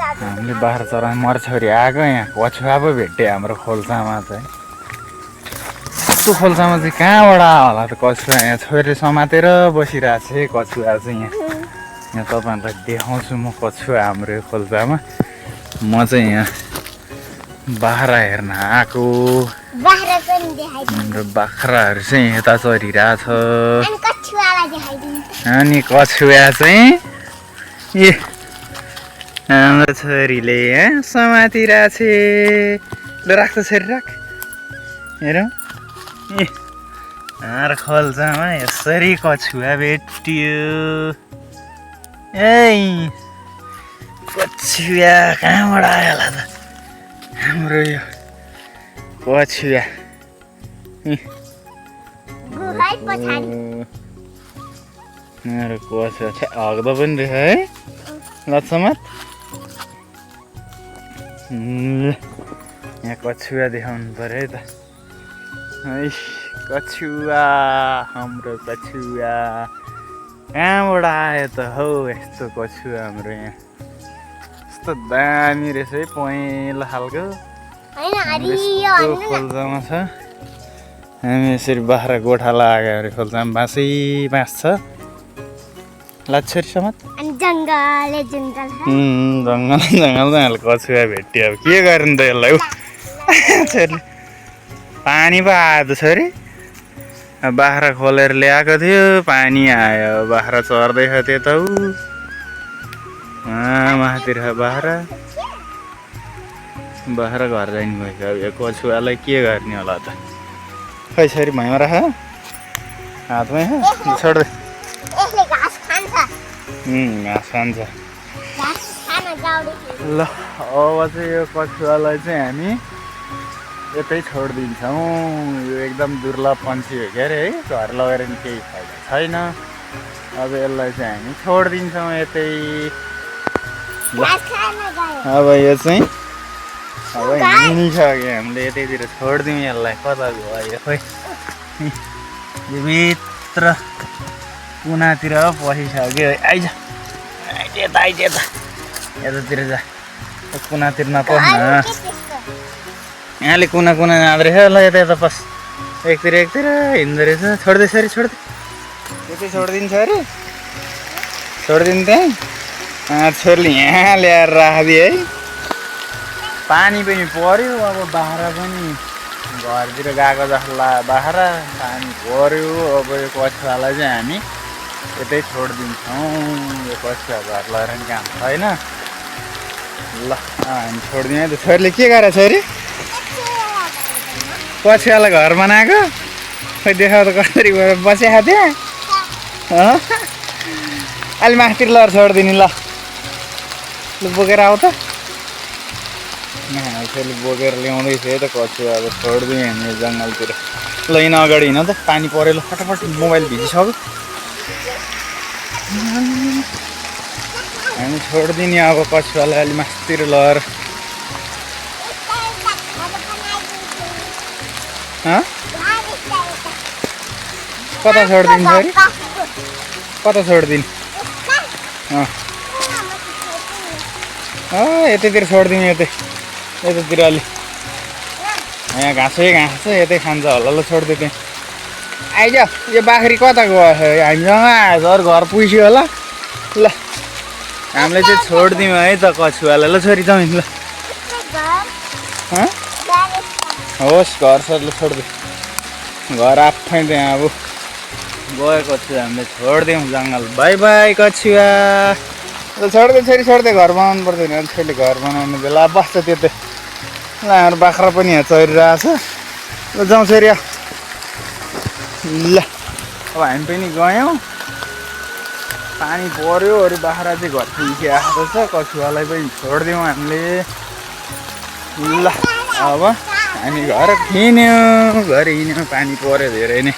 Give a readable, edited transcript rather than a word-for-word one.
हामीले बाख्रा चराउन मर्छौरी आएको यहाँ कछुवा पो भेट्यो हाम्रो खोल्सामा चाहिँ। यस्तो खोल्सामा चाहिँ कहाँबाट होला त कछुवा? यहाँ छोरीले समातेर बसिरहेको छ है कछुवा चाहिँ यहाँ तपाईँहरूलाई देखाउँछु म कछुवा हाम्रो यो खोल्सामा। म चाहिँ यहाँ बाख्रा हेर्न आएको। हाम्रो बाख्राहरू चाहिँ यता चरिरहेछ अनि कछुवा चाहिँ ए हाम्रो छोरीले यहाँ समातिरहेछ। ल राख्छ छोरी राख। हेरौँ ए हाम्रो खोल्सामा यसरी कछुवा भेटियो। ए कछुवा कहाँबाट आयो होला त हाम्रो यो कछुवा? मेरो कछुवा छ हग्दो पनि रहेछ है लच्छमत। यहाँ कछुवा देखाउनु पर्यो है त। कछुवा हाम्रो कछुवा कहाँबाट आयो त हौ यस्तो कछुवा हाम्रो यहाँ? यस्तो दामी रहेछ है पहेँलो खालको खोल्सामा छ। हामी यसरी बाख्रा गोठा लगाएको खोल्सामा बाँसै बाँस छ। लाछरी समात जङ्गल जङ्गल कछुवा भेट्यो। अब के गर्नु त यसलाई? छोरी पानी पो आयो त छोरी। बाख्रा खोलेर ल्याएको थियो पानी आयो। बाख्रा चर्दैछ त्यता माथितिर बाख्रा बाख्रा घर जाने भएछ। अब यो कछुवालाई के गर्ने होला त? खै छोरी भैँमा राख हातमै छोड्दै। घाँस खान्छ। ल अब चाहिँ यो कछुवालाई चाहिँ हामी यतै छोडिदिन्छौँ। यो एकदम दुर्लभ पन्छी हो क्या अरे है। घर लगेर नि केही फाइदा छैन। अब यसलाई चाहिँ हामी छोडिदिन्छौँ यतै। अब यो चाहिँ अब हिँडिसक्यो हामीले यतैतिर छोडिदिउँ यसलाई। कता गयो खोइ यो भित्र कुनातिर पसिसक्यो। आइज यता यतातिर जा कुनातिर नपस्न। यहाँले कुना जाँदो रहेछ। ल यता पस एकतिर हिँड्दो रहेछ। छोड्दै छोरी छोड्दै यतै छोडिदिन्छ अरे छोडिदिनु त्यहीँ। छोरीले यहाँ ल्याएर राखिदियो है। पानी पनि पर्यो। अब बाख्रा पनि घरतिर गएको जस्तो बाख्रा पानी पर्यो। अब यो कछुवालाई चाहिँ हामी यतै छोडिदिन्छौँ। यो कछुवा घर लगेर पनि काम छैन। ल हामी छोडिदिउँ है त। छोरीले के गरेछ छोरी? कछुवालाई घर बनाएको। खै देखाउ त कसरी गएर बसेको थियो। अलि माथितिर लगेर छोडिदिने। ल बोकेर आऊ त। छोरीले बोकेर ल्याउँदैछ है त कछुवा। अब छोडिदिउँ हामी जङ्गलतिर। ल यिन अगाडि हिँड त पानी पऱ्यो। ल फटाफट मोबाइल भिजिसक्यो। हामी छोडिदिने अब कछुवालाई अलि माथितिर लगेर। कता छोडिदिनु छोरी? कता छोडिदिनु? यतैतिर छोडिदिउँ यतैतिर अलि। यहाँ घाँसै घाँस छ यतै खान्छ होला। ल छोडिदियो त्यहाँ। आइज यो बाख्री कता गयो? हामीसँग आएछ अरू घर पुग्यो होला। ल हामीले चाहिँ छोडिदिउँ है त कछुवालाई। ल छोरी जाउँ ल। होस् घर सर। ल छोडिदिउँ घर आफै त्यहाँ। अब गयो कछुवा हामीले छोडिदिउँ जङ्गल। बाई बाई कछुवा। ल छोडिदियो छोरी छोडिदियो। घर बनाउनु पर्दैन। छोरीले घर बनाउने बेला बस्छ त्यतै। ल हाम्रो बाख्रा पनि यहाँ चरिरहेछ। ल जाउँ छोरी। ल अब हामी पनि गयौँ। पानी पर्यो अरू बाख्रा चाहिँ घर पुगिआएको छ। कछुवालाई पनि छोडिदिउँ हामीले। ल अब हामी घर हिँड्यौँ पानी पर्यो धेरै नै।